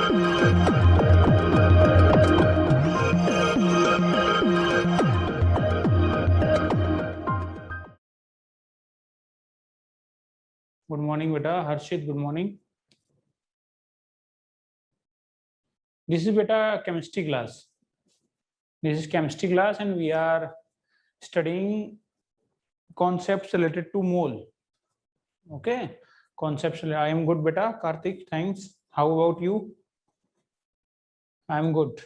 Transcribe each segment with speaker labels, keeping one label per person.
Speaker 1: Good morning, beta. Harshit, good morning. This is beta chemistry class. This is chemistry class, and we are studying concepts related to mole. Okay, concepts. I am good, beta. Karthik, thanks. How about you? I am good.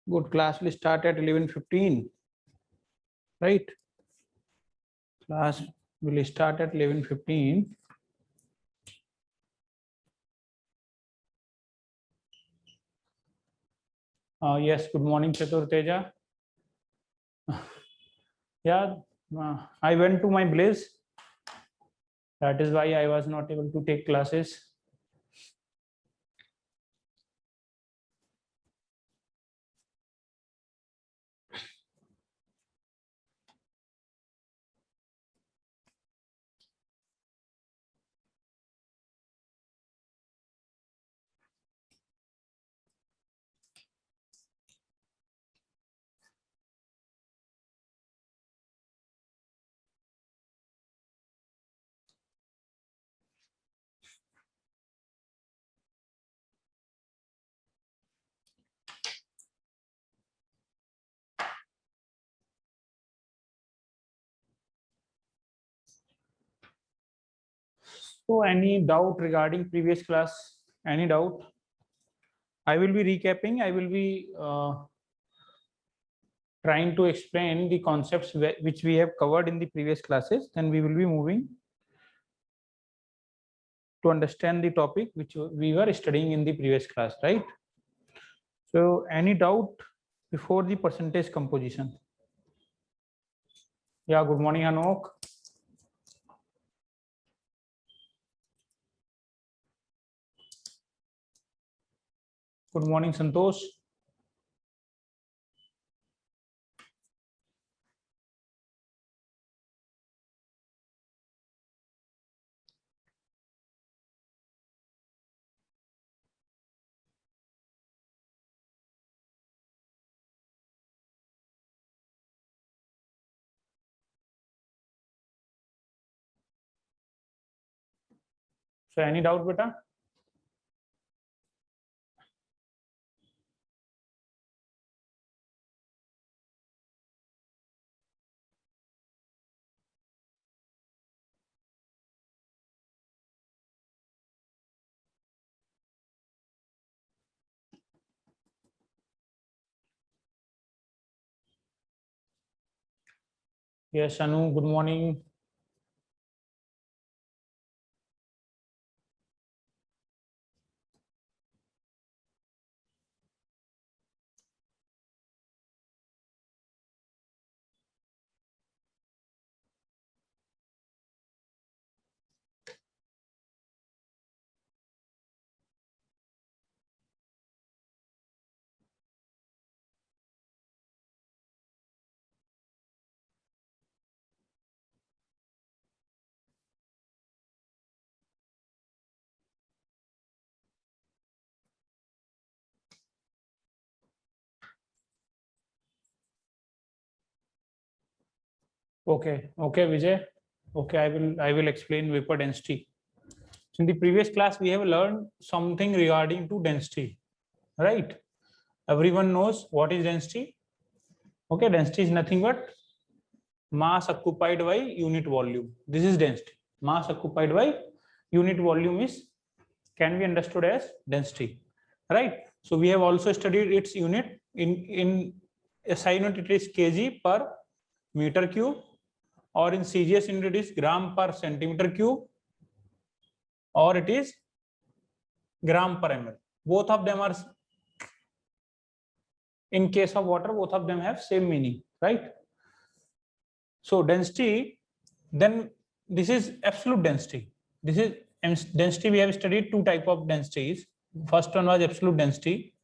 Speaker 1: Good. Class will start at 11:15. Right? Class will start at 11:15. Yes. Good morning, Chatur Teja. Yeah, I went to my place. That is why I was not able to take classes. So any doubt regarding previous class? Any doubt? I will be recapping. I will be trying to explain the concepts which we have covered in the previous classes. Then we will be moving to understand the topic which we were studying in the previous class, right? So any doubt before the percentage composition? Yeah, good morning, Anok. Good morning, Santosh. So any doubt, beta? Yes, Anu, good morning. Okay, okay, Vijay. Okay, I will explain vapor density. So in the previous class, we have learned something regarding to density, right? Everyone knows what is density. Okay, density is nothing but mass occupied by unit volume. This is density. Mass occupied by unit volume is can be understood as density, right? So we have also studied its unit in SI unit. It is kg per meter cube, or in CGS unit it is gram per centimeter cube, or it is gram per ml. Both of them are, in case of water, both of them have same meaning, right? So density, then this is absolute density. This is density. We have studied two type of densities. First one was absolute density.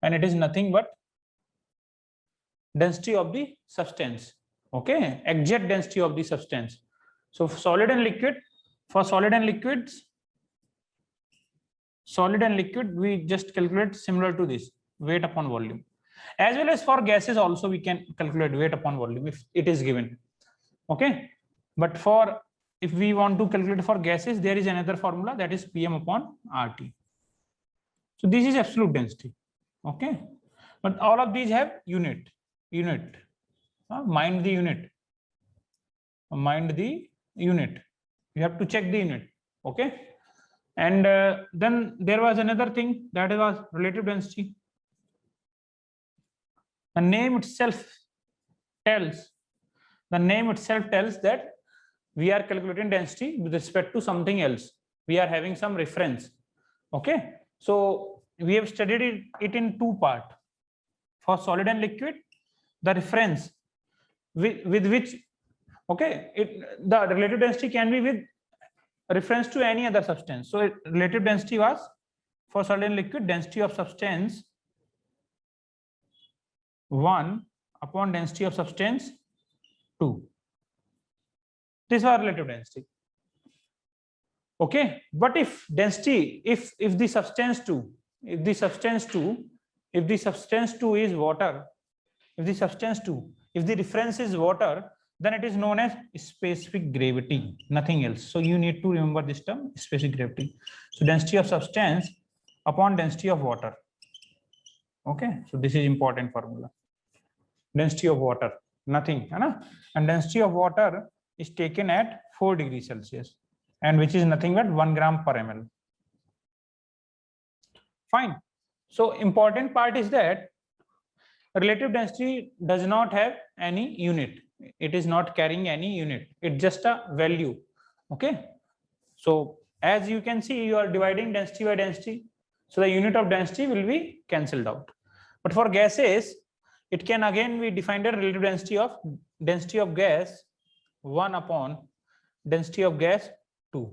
Speaker 1: and it is nothing but density of the substance. Okay, exact density of the substance. So solid and liquid, for solid and liquids, solid and liquid, we just calculate similar to this, weight upon volume. As well as for gases also we can calculate weight upon volume if it is given. Okay, but for if we want to calculate for gases, there is another formula, that is PM upon RT. So this is absolute density. Okay, but all of these have unit. Mind the unit. Mind the unit. You have to check the unit. Okay, and then there was another thing, that was relative density. The name itself tells that we are calculating density with respect to something else. We are having some reference. Okay, so we have studied it in two parts. For solid and liquid, the reference with which, okay, the relative density can be with reference to any other substance. So relative density was for solid and liquid, density of substance 1 upon density of substance 2. This was relative density. Okay, but if density, if the substance 2 is water, if the reference is water, then it is known as specific gravity, nothing else. So you need to remember this term, specific gravity. So density of substance upon density of water. Okay, so this is important formula. Density of water, nothing, and density of water is taken at 4 degrees Celsius, and which is nothing but 1 gram per ml. Fine. So important part is that relative density does not have any unit. It is not carrying any unit. It's just a value. Okay. So as you can see, you are dividing density by density. So the unit of density will be cancelled out. But for gases, it can again be defined as relative density of gas 1 upon density of gas 2.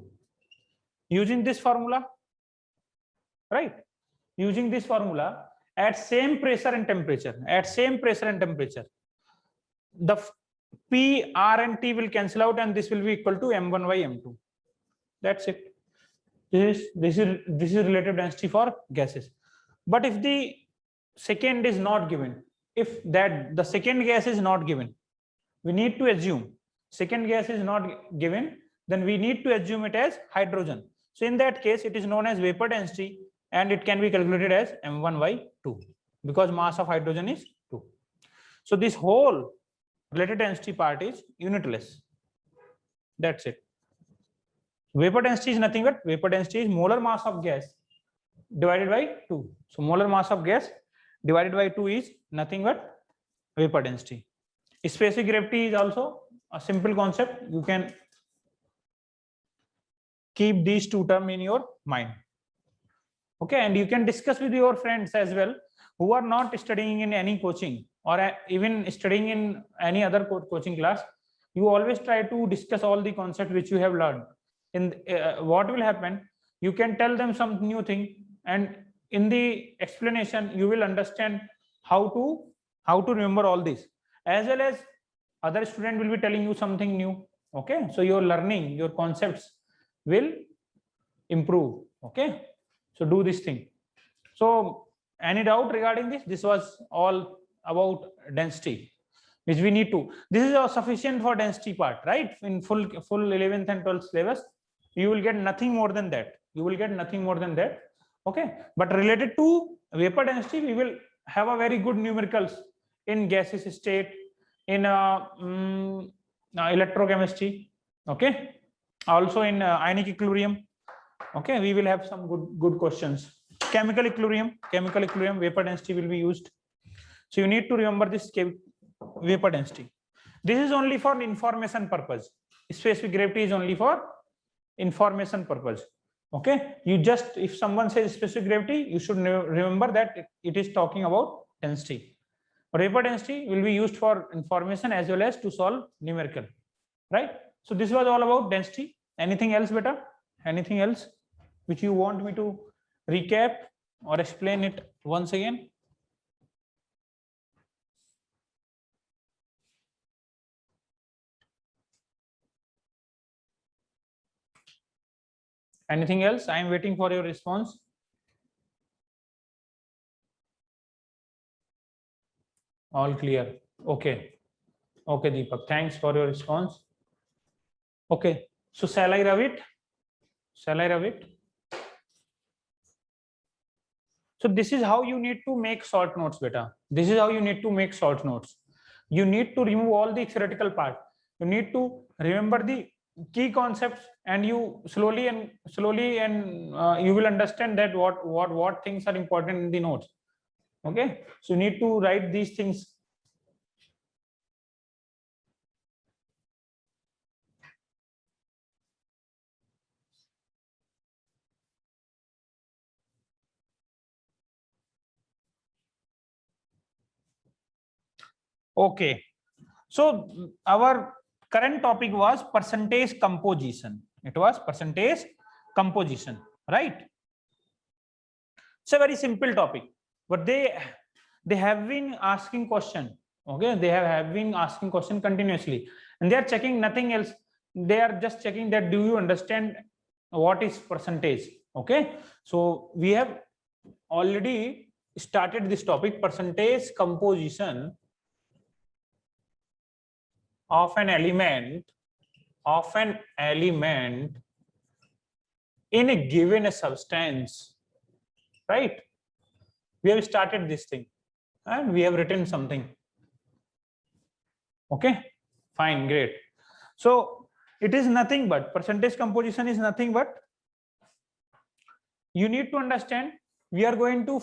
Speaker 1: Using this formula, right? Using this formula, at same pressure and temperature, the P, R, and T will cancel out, and this will be equal to M1 by M2. That's it. This is relative density for gases. But if the second is not given, if that the second gas is not given, we need to assume second gas is not given, then we need to assume it as hydrogen. So in that case, it is known as vapor density, and it can be calculated as M1 by 2 because mass of hydrogen is 2. So this whole relative density part is unitless. That's it. Vapor density is nothing but molar mass of gas divided by 2. So molar mass of gas divided by 2 is nothing but vapor density. Specific gravity is also a simple concept. You can keep these two terms in your mind. Okay, and you can discuss with your friends as well who are not studying in any coaching or even studying in any other coaching class. You always try to discuss all the concepts which you have learned. In what will happen, you can tell them some new thing, and in the explanation you will understand how to remember all this, as well as other student will be telling you something new. Okay, so your learning, your concepts will improve. Okay, so do this thing. So any doubt regarding this? This was all about density, which we need to. This is sufficient for density part, right? In full 11th and 12th syllabus, you will get nothing more than that. Okay, but related to vapor density, we will have a very good numericals in gaseous state, in electrochemistry. Okay, also in ionic equilibrium. Okay, we will have some good questions. Chemical equilibrium, vapor density will be used. So you need to remember this vapor density. This is only for information purpose. Specific gravity is only for information purpose. Okay, you just, if someone says specific gravity, you should remember that it is talking about density. Vapor density will be used for information as well as to solve numerical, right? So this was all about density. Anything else, beta? Anything else which you want me to recap or explain it once again? Anything else? I am waiting for your response. All clear. Okay. Okay, Deepak. Thanks for your response. Okay. So shall I rub it? Shall I rub it? So this is how you need to make short notes, beta. This is how you need to make short notes. You need to remove all the theoretical part. You need to remember the key concepts, and you slowly and you will understand that what things are important in the notes. Okay, so you need to write these things. Okay, so our current topic was percentage composition. It was percentage composition, right? It's a very simple topic, but they have been asking question. Okay, they have been asking question continuously, and they are checking nothing else. They are just checking that do you understand what is percentage. Okay, so we have already started this topic, percentage composition of an element in a given substance, right? We have started this thing and we have written something. Okay, fine, great. So it is nothing but percentage composition is nothing but, you need to understand, we are going to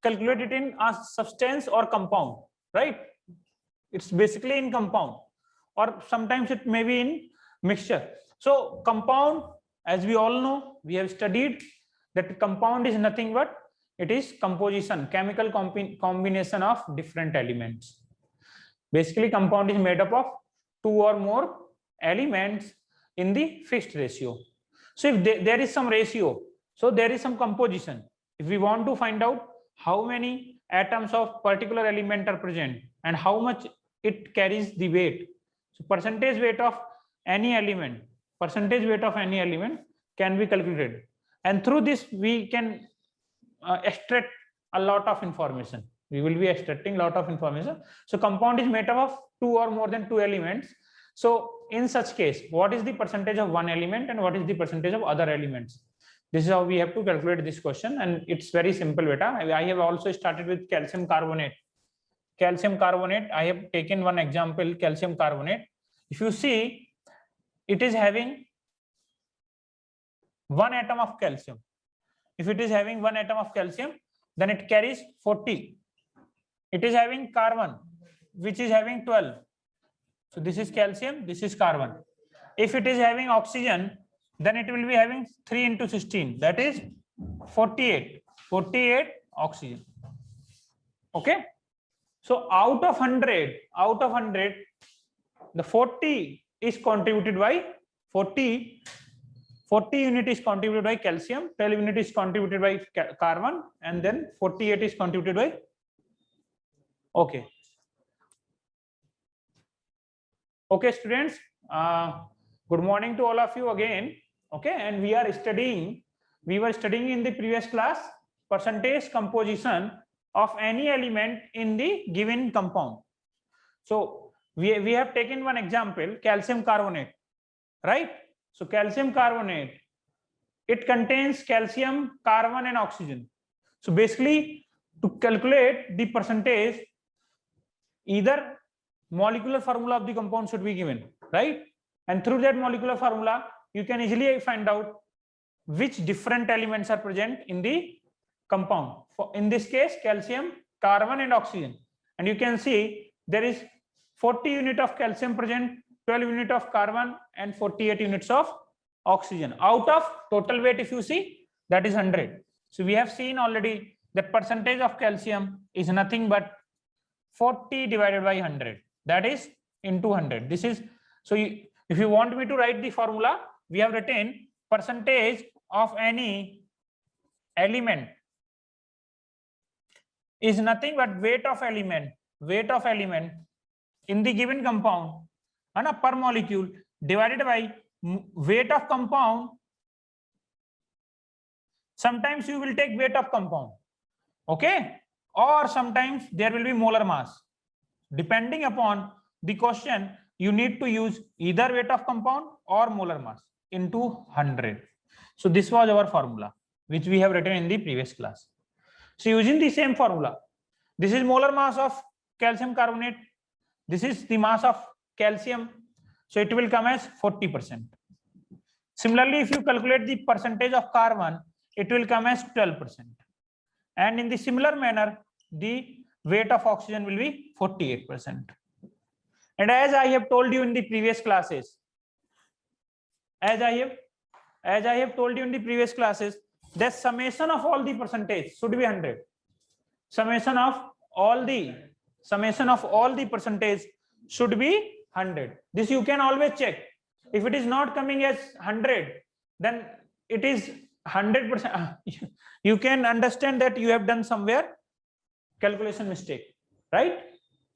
Speaker 1: calculate it in a substance or compound, right? It's basically in compound, or sometimes it may be in mixture. So compound, as we all know, we have studied that compound is nothing but, it is composition, chemical combination of different elements. Basically compound is made up of two or more elements in the fixed ratio. So if there is some ratio, so there is some composition. If we want to find out how many atoms of particular element are present and how much it carries the weight, so percentage weight of any element can be calculated, and through this we can extract a lot of information. We will be extracting a lot of information. So compound is made up of two or more than two elements. So in such case, what is the percentage of one element and what is the percentage of other elements? This is how we have to calculate this question, and it's very simple, beta. I have also started with calcium carbonate. I have taken one example, calcium carbonate. If you see, it is having one atom of calcium. If it is having one atom of calcium, then it carries 40. It is having carbon, which is having 12. So this is calcium, this is carbon. If it is having oxygen, then it will be having 3 into 16, that is 48 oxygen. Okay, so out of 100, the 40 is contributed by 40 unit is contributed by calcium, 12 unit is contributed by carbon, and then 48 is contributed by. Okay, students, good morning to all of you again. Okay, and we were studying in the previous class percentage composition of any element in the given compound. So we have taken one example, calcium carbonate, right? So calcium carbonate, it contains calcium, carbon, and oxygen. So basically, to calculate the percentage, either molecular formula of the compound should be given, right? And through that molecular formula, you can easily find out which different elements are present in the compound. For in this case, calcium, carbon, and oxygen. And you can see there is 40 unit of calcium present, 12 unit of carbon, and 48 units of oxygen. Out of total weight, if you see, that is 100. So we have seen already that percentage of calcium is nothing but 40 divided by 100, that is into 100. This is, so if you want me to write the formula, we have written percentage of any element is nothing but weight of element in the given compound and per molecule divided by weight of compound Sometimes you will take weight of compound, okay, or sometimes there will be molar mass. Depending upon the question, you need to use either weight of compound or molar mass into 100. So this was our formula, which we have written in the previous class. So using the same formula, this is molar mass of calcium carbonate. This is the mass of calcium. So it will come as 40%. Similarly, if you calculate the percentage of carbon, it will come as 12%. And in the similar manner, the weight of oxygen will be 48%. And as I have told you in the previous classes, as I have told you in the previous classes, the summation of all the percentage should be 100. Summation of all the percentage should be 100. This you can always check. If it is not coming as 100, then it is 100%. You can understand that you have done somewhere calculation mistake, right?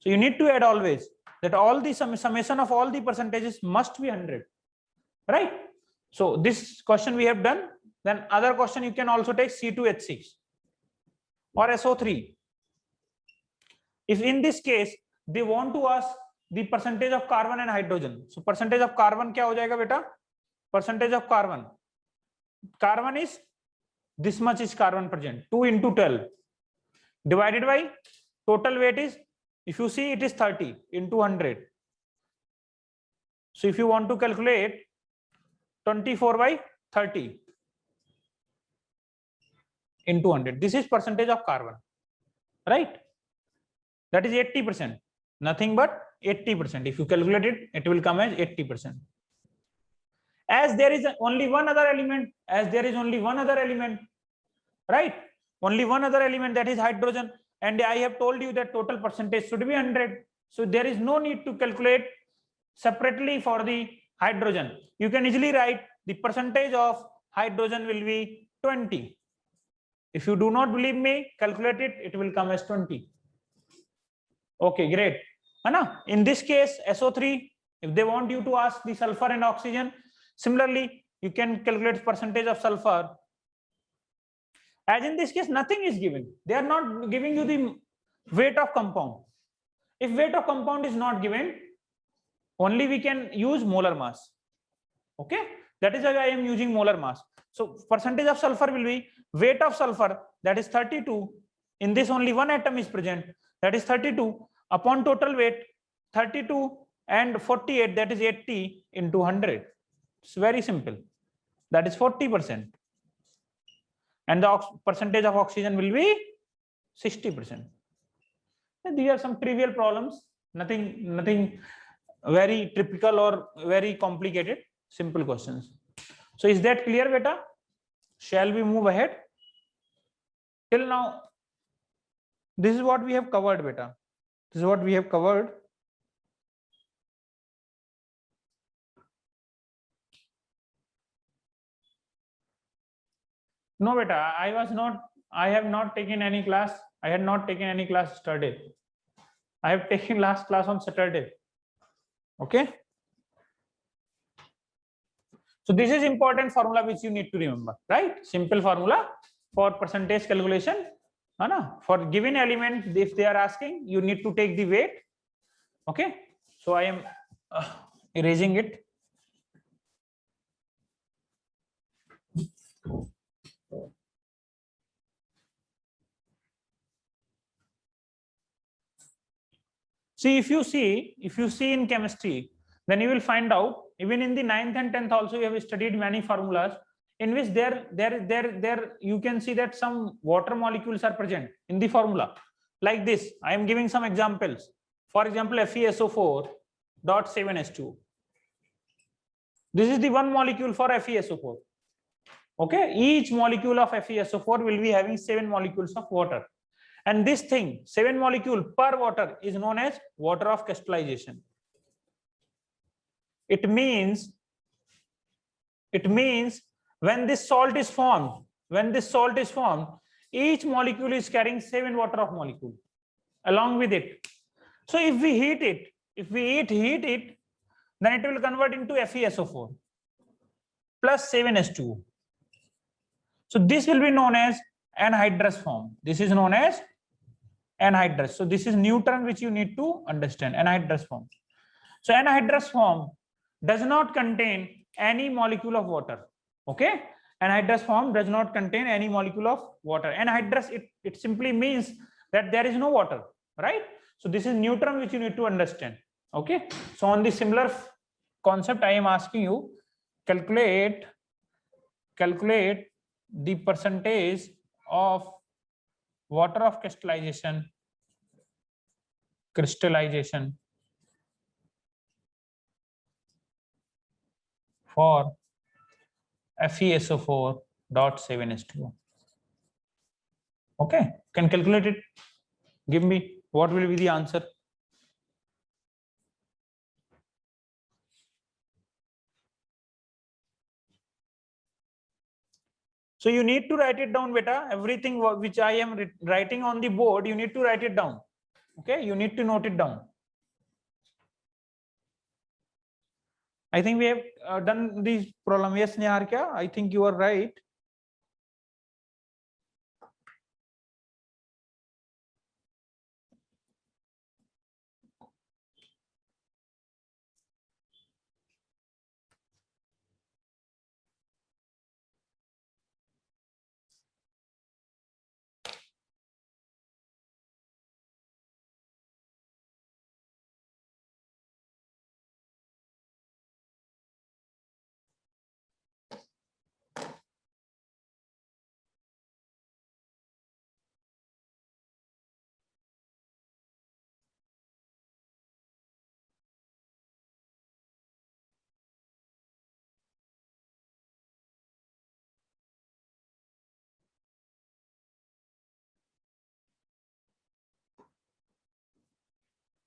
Speaker 1: So you need to add always that all the summation of all the percentages must be 100, right? So this question we have done. Then other question you can also take C2H6 or SO3. If in this case they want to ask the percentage of carbon and hydrogen, so percentage of carbon क्या हो जाएगा बेटा? Percentage of carbon is this much is carbon present, 2 into 12 divided by total weight is, if you see, it is 30 into 100. So if you want to calculate 24 by 30 into 100, this is percentage of carbon, right? That is 80%, nothing but 80%. If you calculate it, it will come as 80%. As there is only one other element, right? Only one other element, that is hydrogen. And I have told you that total percentage should be 100. So there is no need to calculate separately for the hydrogen. You can easily write the percentage of hydrogen will be 20. If you do not believe me, calculate it, it will come as 20. Okay, great. In this case, SO3, if they want you to ask the sulfur and oxygen, similarly, you can calculate percentage of sulfur. As in this case, nothing is given. They are not giving you the weight of compound. If weight of compound is not given, only we can use molar mass. Okay, that is why I am using molar mass. So percentage of sulfur will be weight of sulfur, that is 32. In this only one atom is present, that is 32 upon total weight 32 and 48, that is 80 into 100. It's very simple. That is 40%. And the percentage of oxygen will be 60%. And these are some trivial problems, nothing very typical or very complicated, simple questions. So is that clear, beta? Shall we move ahead? Till now, this is what we have covered, beta. This is what we have covered. No, beta, I have not taken any class. I had not taken any class yesterday. I have taken last class on Saturday. Okay. So this is important formula which you need to remember, right? Simple formula for percentage calculation. For given element, if they are asking, you need to take the weight. Okay. So I am erasing it. See, if you see in chemistry, then you will find out, even in the 9th and 10th also you have studied many formulas in which there you can see that some water molecules are present in the formula. Like this, I am giving some examples. For example, FeSO4.7H2. This is the one molecule for FeSO4. Okay, each molecule of FeSO4 will be having 7 molecules of water. And this thing, 7 molecule per water, is known as water of crystallization. It means when this salt is formed, each molecule is carrying 7 water of molecule along with it. So if we heat it, then it will convert into FeSO4 plus 7H2O. So this will be known as anhydrous form. This is known as anhydrous. So this is new term which you need to understand, anhydrous form. So anhydrous form does not contain any molecule of water. Okay, anhydrous form does not contain any molecule of water. Anhydrous, it simply means that there is no water, right? So this is new term which you need to understand. Okay, so on the similar concept, I am asking you, calculate the percentage of water of crystallization for FeSO4.7H2O. Okay, can calculate it. Give me what will be the answer. So you need to write it down, beta. Everything which I am writing on the board, you need to write it down. Okay, you need to note it down. I think we have done this problem. Yes, Niharika, I think you are right.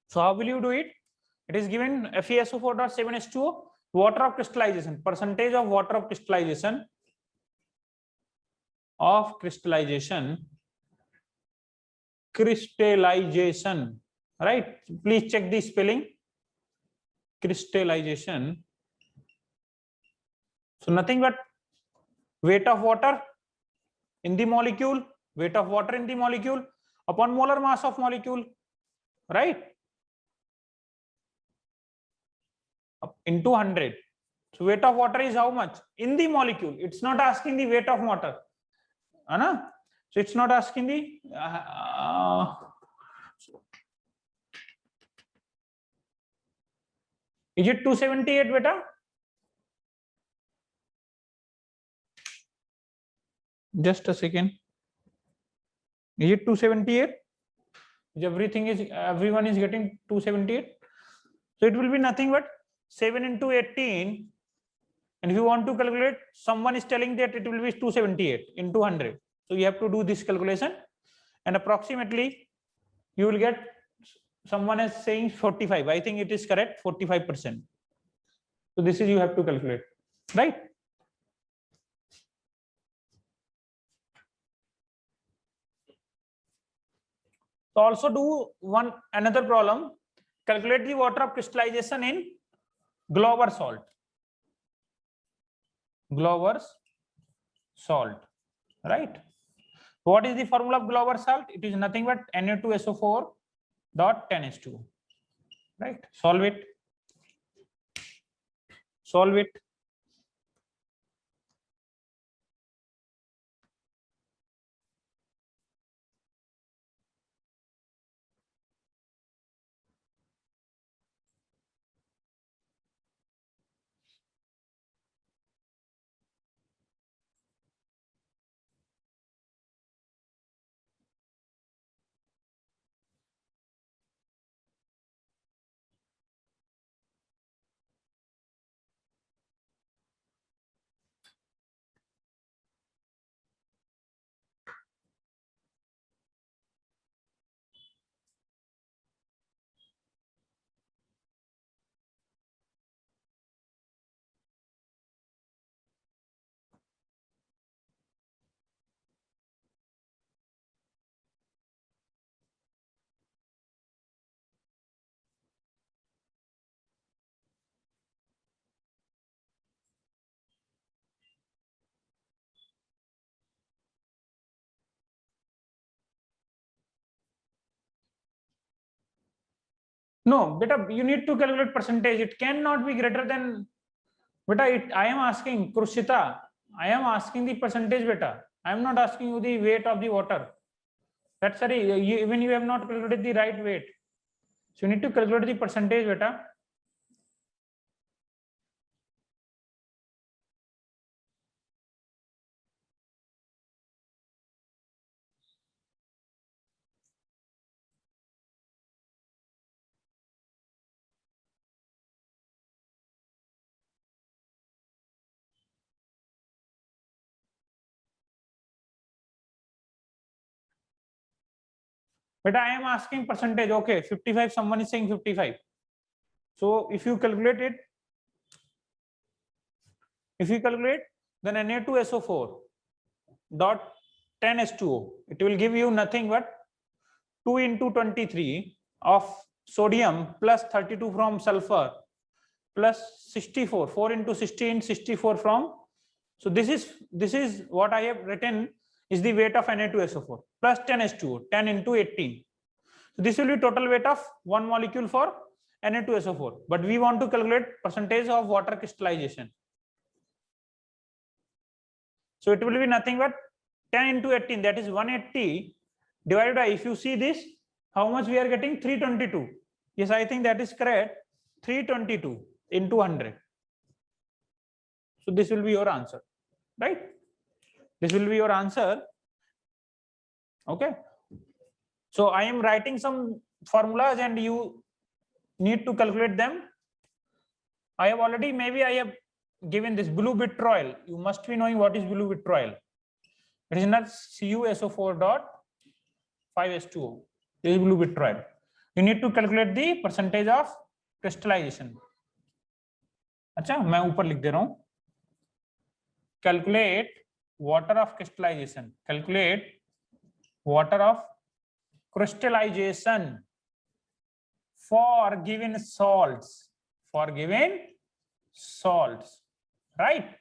Speaker 1: So how will you do it? It is given FeSO4.7H2O, water of crystallization, percentage of water of crystallization crystallization, right? Please check the spelling. Crystallization. So nothing but weight of water in the molecule, weight of water in the molecule upon molar mass of molecule, right? Into 100. So weight of water is how much in the molecule? It's not asking the weight of water, Anna. So it's not asking the is it 278 beta? Just a second. Is it 278? Everyone is getting 278. So it will be nothing but 7 into 18. And if you want to calculate, someone is telling that it will be 278 into 100. So you have to do this calculation, and approximately you will get, someone is saying 45. I think it is correct, 45%. So this is you have to calculate, right? So also do another problem. Calculate the water of crystallization in Glauber salt. Glauber's salt, right? What is the formula of Glauber salt? It is nothing but Na2SO4.10H2O, right? Solve it. Solve it. No, beta, you need to calculate percentage. It cannot be greater than, beta, I am asking, Krushita, I am asking the percentage, beta. I am not asking you the weight of the water. That's sorry, even you have not calculated the right weight. So you need to calculate the percentage, beta. But I am asking percentage. Okay, 55. Someone is saying 55. So if you calculate it, then Na2SO4 dot 10H2O, it will give you nothing but 2 into 23 of sodium plus 32 from sulfur plus 64, 4 into 16, 64 from. So this is what I have written is the weight of Na2SO4 plus 10H2O, 10 into 18. So this will be total weight of one molecule for Na2SO4, but we want to calculate percentage of water crystallization. So it will be nothing but 10 into 18, that is 180 divided by, if you see this, how much we are getting? 322. Yes, I think that is correct. 322 into 100. So this will be your answer, right? This will be your answer. Okay. So I am writing some formulas and you need to calculate them. I have already, maybe I have given this blue vitriol. You must be knowing what is blue vitriol. It is not CuSO4 dot 5H2O. This is blue vitriol. You need to calculate the percentage of crystallization. अच्छा, मैं ऊपर लिख दे रहा हूँ. Calculate water of crystallization. Calculate water of crystallization for given salts. For given salts, right?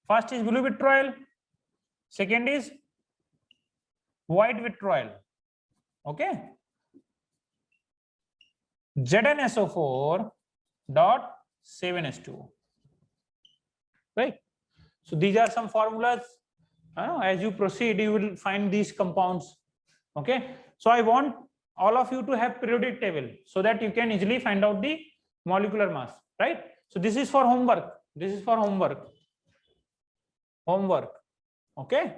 Speaker 1: First is blue vitriol. Second is white vitriol. Okay. ZnSO4 dot 7H2O. Right. So these are some formulas. As you proceed, you will find these compounds. Okay. So I want all of you to have periodic table so that you can easily find out the molecular mass. Right. So this is for homework. This is for homework. Homework. Okay.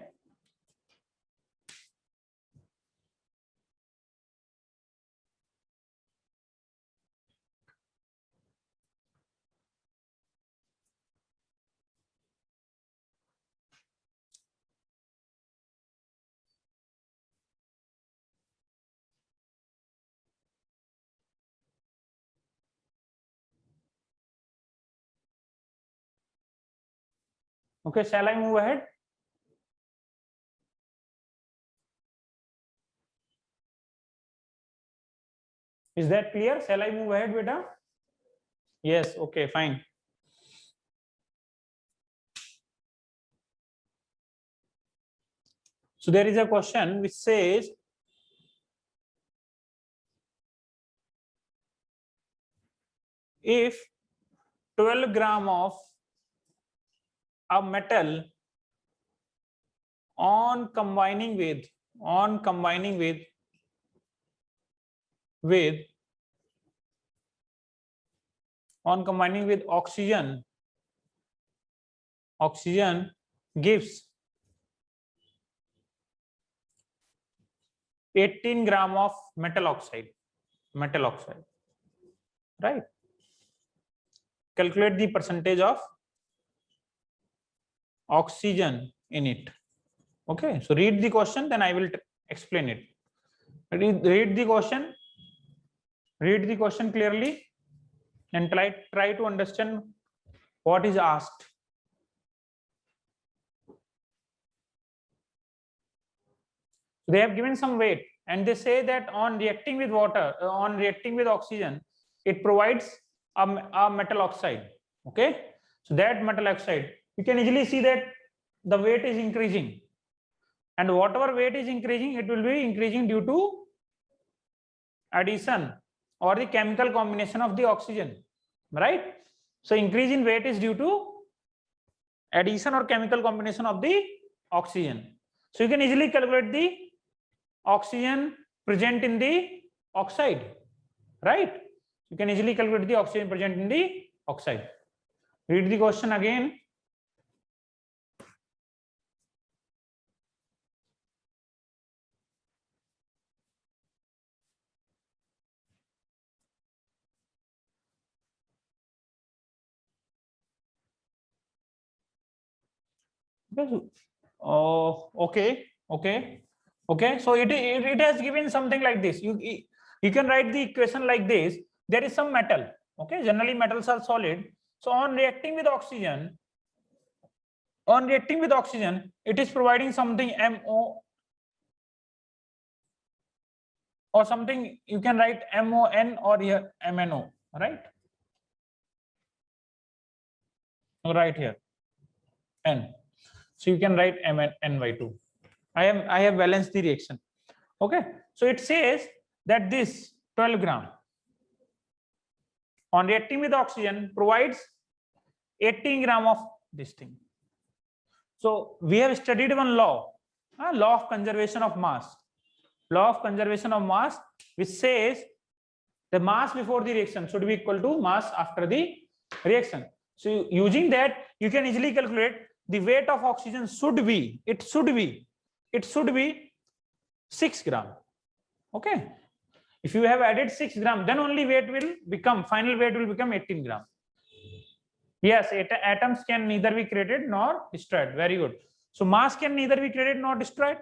Speaker 1: Okay, shall I move ahead? Is that clear? Shall I move ahead, beta? Yes, okay, fine. So there is a question which says, if 12 gram of a metal on combining with oxygen gives 18 gram of metal oxide, right? Calculate the percentage of oxygen in it. Okay, so read the question, then I will explain it. Read the question clearly and try to understand what is asked. They have given some weight and they say that on reacting with water, on reacting with oxygen, it provides a metal oxide. Okay, so that metal oxide, you can easily see that the weight is increasing, and whatever weight is increasing, it will be increasing due to addition or the chemical combination of the oxygen, right? So increase in weight is due to addition or chemical combination of the oxygen. So you can easily calculate the oxygen present in the oxide, right? You can easily calculate the oxygen present in the oxide. Read the question again. Oh, okay. So it has given something like this. You can write the equation like this. There is some metal. Okay, generally metals are solid. So on reacting with oxygen, it is providing something MO or something. You can write MON or here MNO, right? Right here N. So you can write MN by 2. I have balanced the reaction. Okay, so it says that this 12 gram on reacting with oxygen provides 18 gram of this thing. So we have studied one law, law of conservation of mass. Law of conservation of mass, which says the mass before the reaction should be equal to mass after the reaction. So using that, you can easily calculate the weight of oxygen should be 6 gram. Okay, if you have added 6 gram, then only final weight will become 18 gram. Yes, atoms can neither be created nor destroyed. Very good. So mass can neither be created nor destroyed.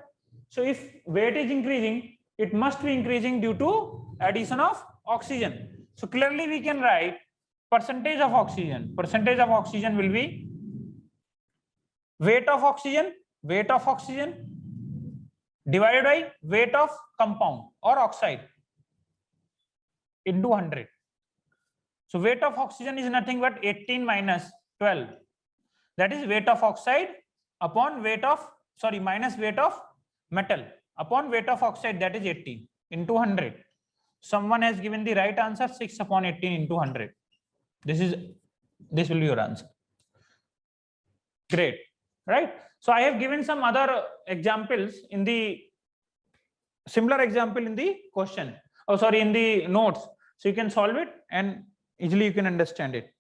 Speaker 1: So if weight is increasing, it must be increasing due to addition of oxygen. So clearly we can write percentage of oxygen. Percentage of oxygen will be weight of oxygen divided by weight of compound or oxide into 100. So weight of oxygen is nothing but 18 minus 12. That is weight of oxide upon weight of, minus weight of metal upon weight of oxide, that is 18 into 100. Someone has given the right answer, 6 upon 18 into 100. This will be your answer. Great, right? So I have given some other examples in the similar example in the question. In the notes. So you can solve it and easily you can understand it.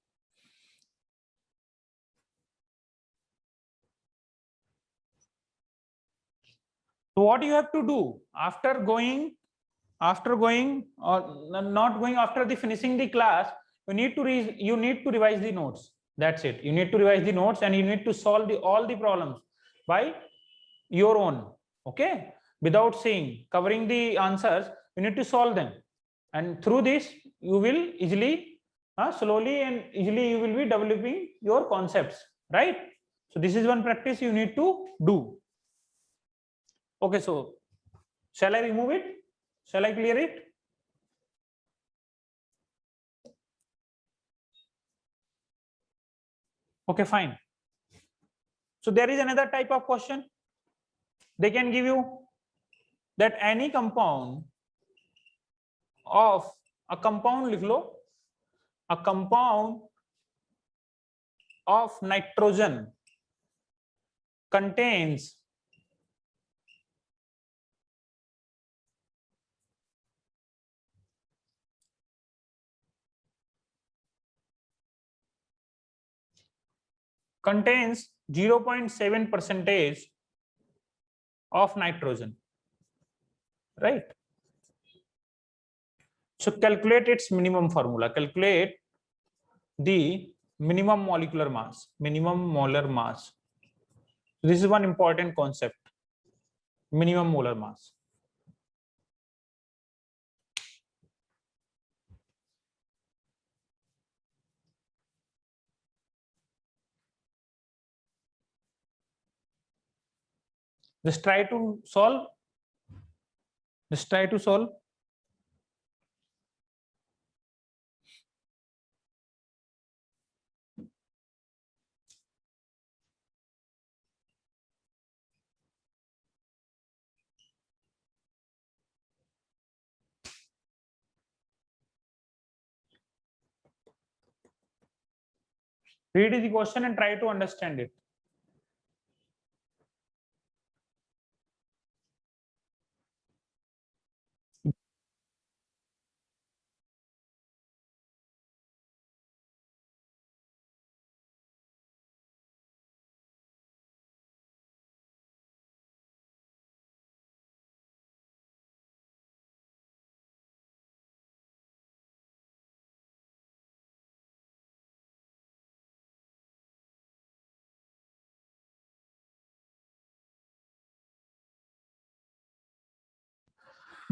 Speaker 1: So what you have to do after going or not going after the finishing the class, you need to revise the notes. That's it. You need to revise the notes and you need to solve all the problems by your own. Okay, without covering the answers, you need to solve them, and through this you will easily slowly and easily you will be developing your concepts, right? So this is one practice you need to do. Okay, so shall I remove it? Shall I clear it? Okay, fine. So there is another type of question. They can give you that any compound of a compound of nitrogen contains contains 0.7% of nitrogen, right? So calculate its minimum formula. Calculate the minimum molecular mass, minimum molar mass. This is one important concept, minimum molar mass. Just try to solve. Read the question and try to understand it.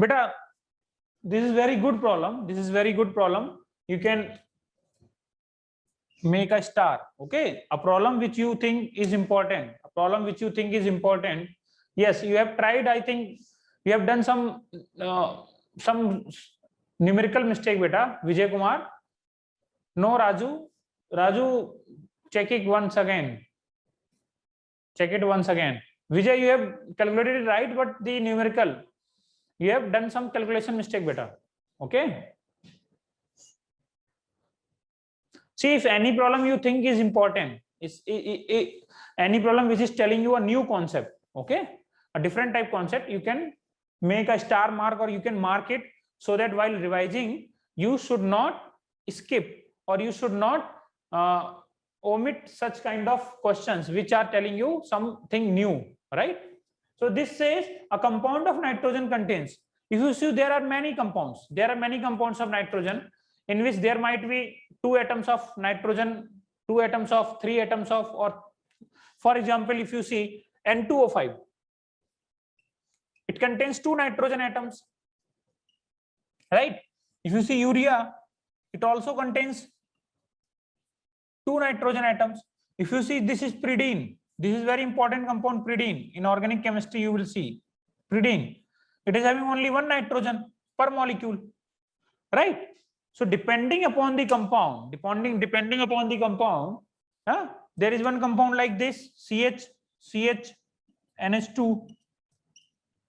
Speaker 1: Beta, this is very good problem. This is very good problem. You can make a star. Okay, a problem which you think is important. A problem which you think is important. Yes, you have tried. I think you have done some numerical mistake, beta. Vijay Kumar. No, Raju. Raju, check it once again. Check it once again. Vijay, you have calculated it right, but the numerical, you have done some calculation mistake, beta. Okay. See, if any problem you think is important, any problem which is telling you a new concept, okay, a different type concept, you can make a star mark or you can mark it so that while revising, you should not skip or you should not omit such kind of questions which are telling you something new, right? So this says a compound of nitrogen contains. If you see, there are many compounds. There are many compounds of nitrogen in which there might be 2 atoms of nitrogen, 2 atoms of, 3 atoms of, or for example, if you see N2O5, it contains 2 nitrogen atoms, right? If you see urea, it also contains 2 nitrogen atoms. If you see, this is pyridine. This is very important compound, pyridine. In organic chemistry, you will see pyridine. It is having only 1 nitrogen per molecule, right? So depending upon the compound, depending upon the compound, there is one compound like this, CH, NH2,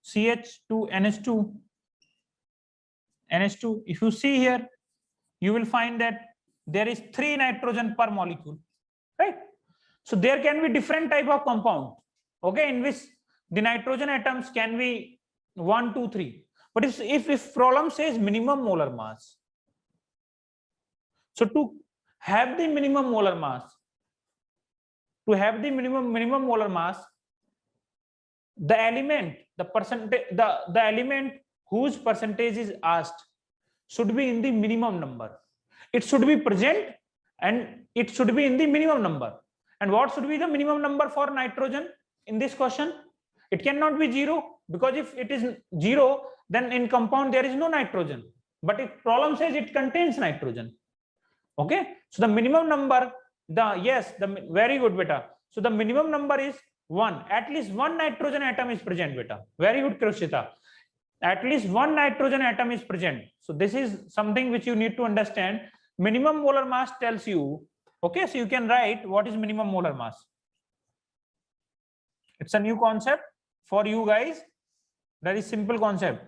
Speaker 1: CH2, NH2, NH2. If you see here, you will find that there is 3 nitrogen per molecule, right? So there can be different type of compound, okay, in which the nitrogen atoms can be 1, 2, 3. But if problem says minimum molar mass, so to have the minimum molar mass, minimum molar mass, the element, the percentage, the element whose percentage is asked should be in the minimum number. It should be present and it should be in the minimum number. And what should be the minimum number for nitrogen in this question? It cannot be 0, because if it is 0, then in compound there is no nitrogen. But if problem says it contains nitrogen, okay, so the minimum number, very good, beta. So the minimum number is 1. At least 1 nitrogen atom is present, beta. Very good, Krushita. At least 1 nitrogen atom is present. So this is something which you need to understand. Minimum molar mass tells you, okay, so you can write what is minimum molar mass. It's a new concept for you guys. Very simple concept.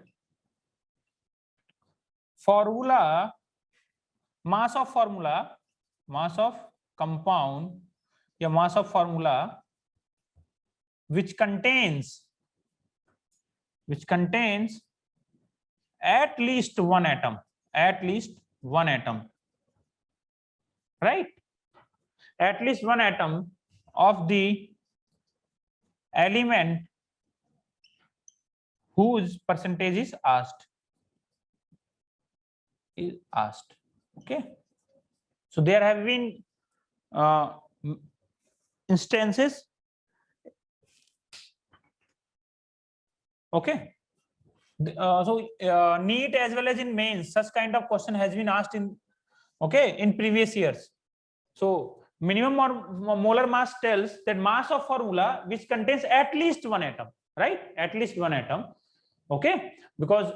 Speaker 1: Formula, mass of compound, या mass of formula which contains at least one atom, right? At least one atom of the element whose percentage is asked. Okay, so there have been instances, okay, NEET as well as in mains, such kind of question has been asked in, okay, in previous years. So minimum or molar mass tells that mass of formula which contains at least one atom, right? At least one atom, okay, because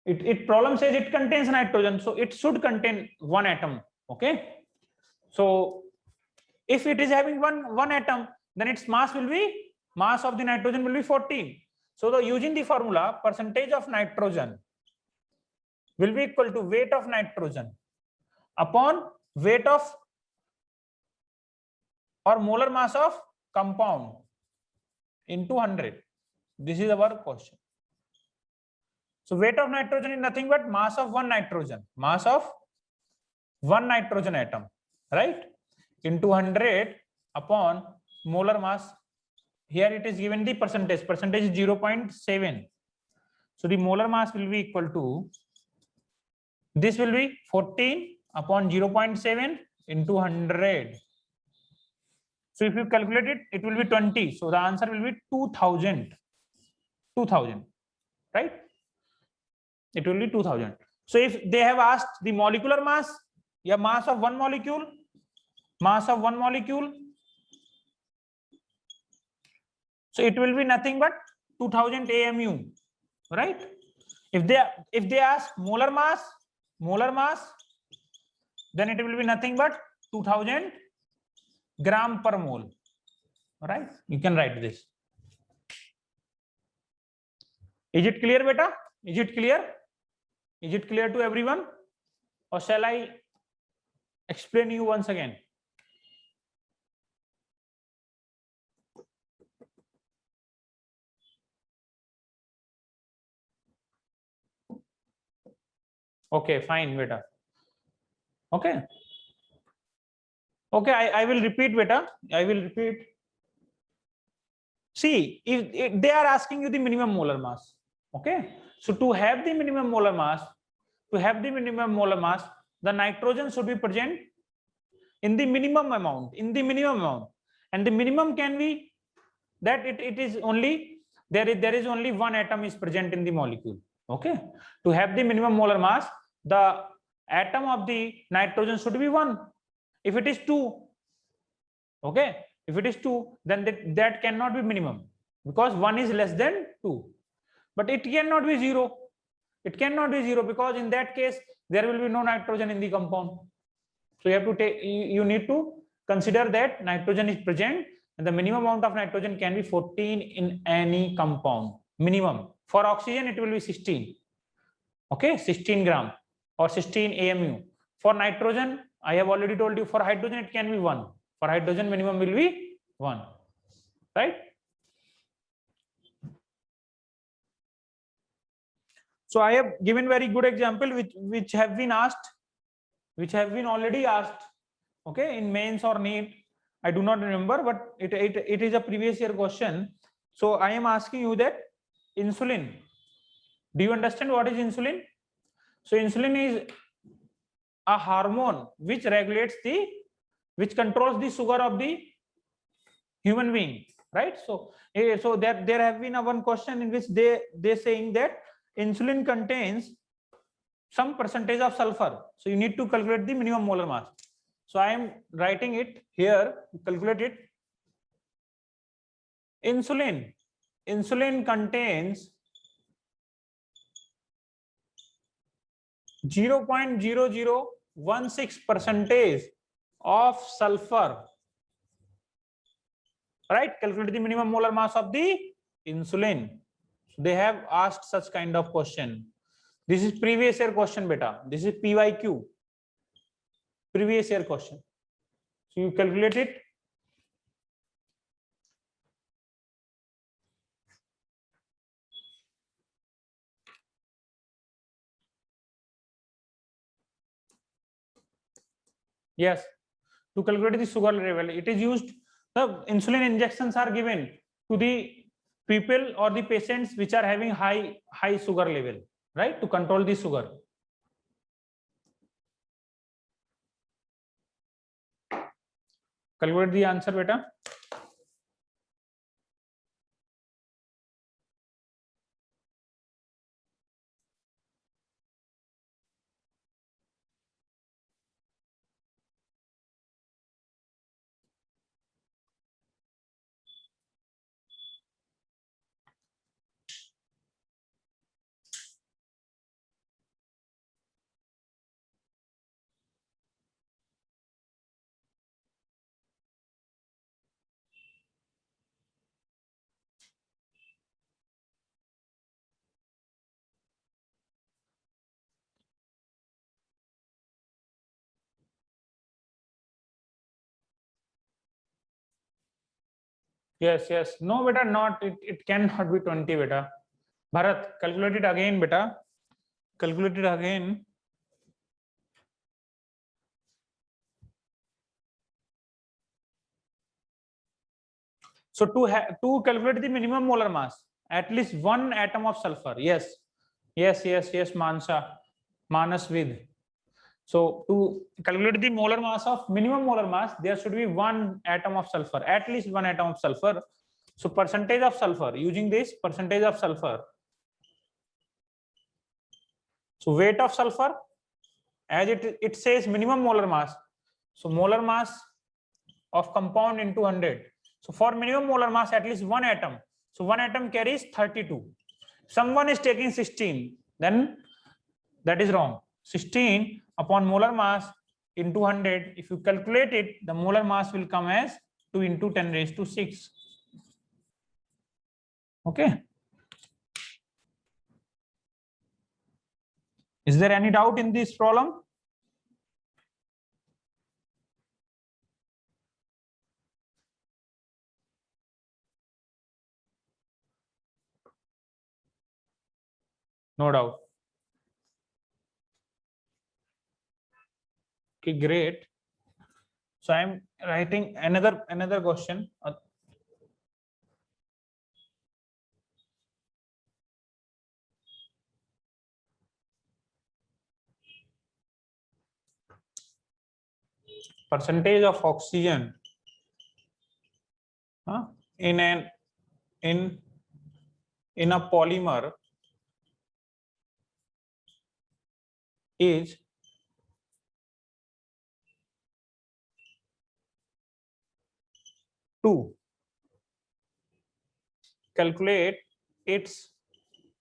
Speaker 1: it problem says it contains nitrogen, so it should contain one atom, okay. So if it is having one atom, then its mass of the nitrogen will be 14. So using the formula, percentage of nitrogen will be equal to weight of nitrogen upon weight of or molar mass of compound into 100. This is our question. So weight of nitrogen is nothing but mass of one nitrogen atom, right, into 100 upon molar mass. Here it is given the percentage is 0.7. So the molar mass will be equal to, this will be 14 upon 0.7 into 100. So if you calculate it, it will be 20. So the answer will be 2000, right? It will be 2000. So if they have asked the molecular mass, yeah, mass of one molecule, so it will be nothing but 2000 AMU, right? If they ask molar mass, then it will be nothing but 2000 gram per mole, right? You can write this. Is it clear, beta? Is it clear? Is it clear to everyone, or shall I explain you once again? Okay, fine, beta. Okay. Okay, I will repeat, beta. I will repeat. See, if they are asking you the minimum molar mass. Okay. So to have the minimum molar mass, the nitrogen should be present in the minimum amount, and the minimum can be that it is only there is only one atom is present in the molecule. Okay. To have the minimum molar mass, the atom of the nitrogen should be 1. If it is 2, okay, if it is 2, then that cannot be minimum, because 1 is less than 2. But it cannot be 0. It cannot be 0, because in that case there will be no nitrogen in the compound. So you have to take, you need to consider that nitrogen is present, and the minimum amount of nitrogen can be 14 in any compound. Minimum. For oxygen it will be 16. Okay, 16 gram or 16 AMU. For nitrogen, I have already told you, for hydrogen it can be 1. For hydrogen minimum will be 1, right? So I have given very good example which have been already asked, okay, in mains or NEET. I do not remember, but it is a previous year question. So I am asking you that insulin. Do you understand what is insulin? So insulin is a hormone which controls the sugar of the human being, right? So there have been one question in which they saying that insulin contains some percentage of sulfur, so you need to calculate the minimum molar mass. So I am writing it here, calculate it. Insulin contains 0.0016% of sulfur, right? Calculate the minimum molar mass of the insulin. They have asked such kind of question. This is previous year question, beta. This is PYQ, previous year question. So you calculate it. Yes, to calculate the sugar level, it is used. The insulin injections are given to the people or the patients which are having high sugar level, right? To control the sugar. Calculate the answer, beta. Yes, yes. No, beta, not it cannot be 20, beta. Bharat, calculate it again, beta. Calculate it again. So to calculate the minimum molar mass, at least one atom of sulfur. Yes, yes, Manas with. So to calculate the molar mass of minimum molar mass, there should be one atom of sulfur, at least one atom of sulfur. So percentage of sulfur, using this percentage of sulfur. So weight of sulfur, as it says minimum molar mass. So molar mass of compound into 100. So for minimum molar mass, at least one atom. So one atom carries 32. Someone is taking 16, then that is wrong. 16 upon molar mass into 100. If you calculate it, the molar mass will come as 2 into 10 raised to 6. Okay. Is there any doubt in this problem? No doubt. Okay, great. So I'm writing another question. Percentage of oxygen in a polymer is to calculate its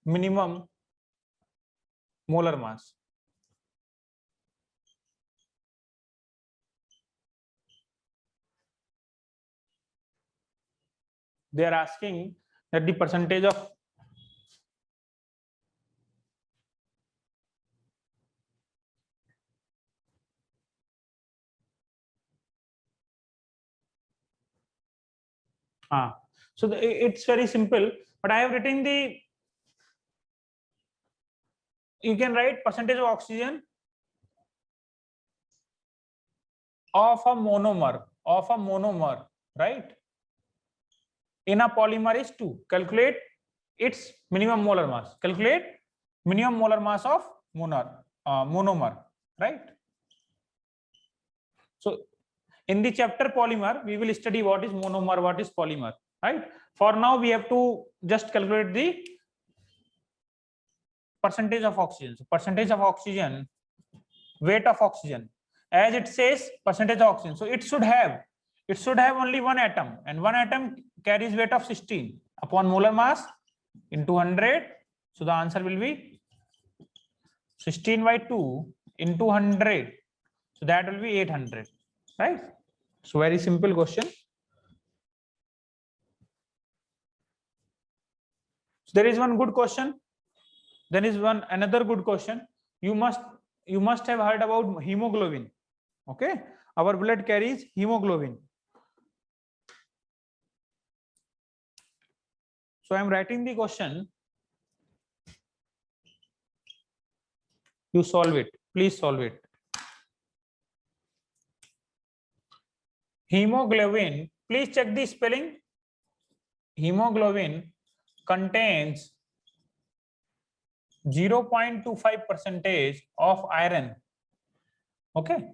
Speaker 1: minimum molar mass. They are asking that the percentage of so it's very simple, but I have written the, you can write percentage of oxygen of a monomer, right? In a polymer is 2. Calculate its minimum molar mass. Calculate minimum molar mass of monomer, right? So in the chapter polymer, we will study what is monomer, what is polymer, right? For now, we have to just calculate the percentage of oxygen. So percentage of oxygen, weight of oxygen, as it says percentage of oxygen. So it should have only one atom, and one atom carries weight of 16 upon molar mass into 100. So the answer will be 16 by 2 into 100. So that will be 800, right? So very simple question. So there is one good question. There is another good question. You must have heard about hemoglobin. Okay, our blood carries hemoglobin. So I am writing the question. You solve it. Please solve it. Hemoglobin. Please check the spelling. Hemoglobin contains 0.25% of iron. Okay.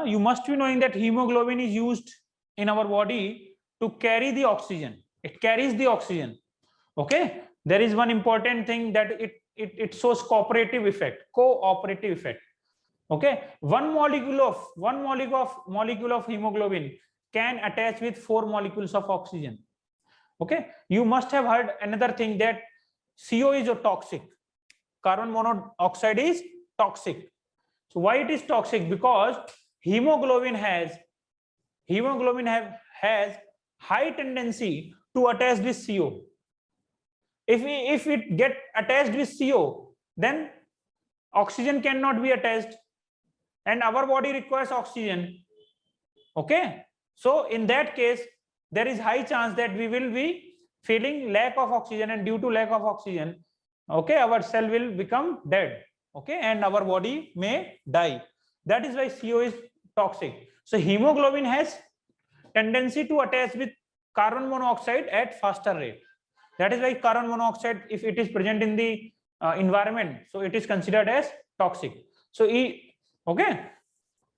Speaker 1: You must be knowing that hemoglobin is used in our body to carry the oxygen. It carries the oxygen. Okay. There is one important thing that it shows cooperative effect. Okay. One molecule of hemoglobin can attach with 4 molecules of oxygen. Okay. You must have heard another thing that CO is toxic. Carbon monoxide is toxic. So why it is toxic? Because hemoglobin has high tendency to attach with CO. If it get attached with CO, then oxygen cannot be attached, and our body requires oxygen. Okay, So in that case, there is high chance that we will be feeling lack of oxygen, and due to lack of oxygen, okay, our cell will become dead, okay, and our body may die. That is why CO is toxic. So hemoglobin has tendency to attach with carbon monoxide at faster rate. That is why carbon monoxide, if it is present in the environment, so it is considered as toxic. So okay,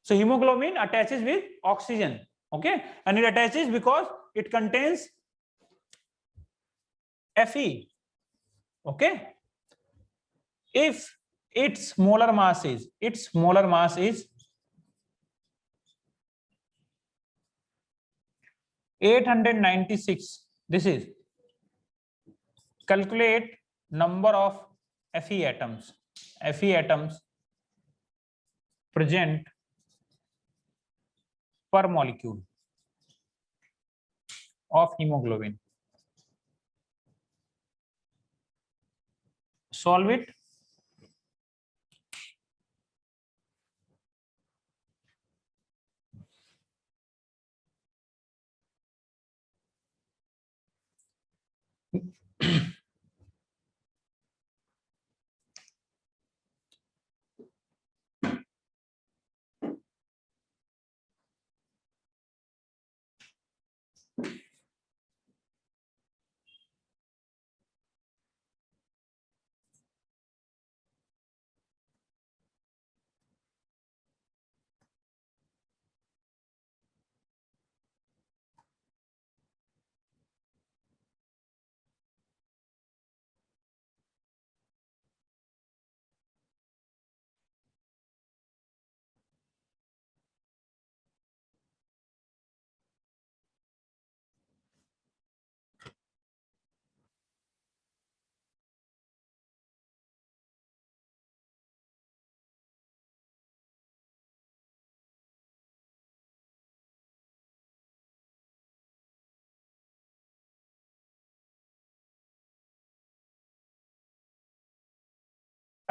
Speaker 1: so hemoglobin attaches with oxygen, okay, and it attaches because it contains Fe, okay. If its molar mass is 896, this is calculate number of Fe atoms present per molecule of hemoglobin. Solve it.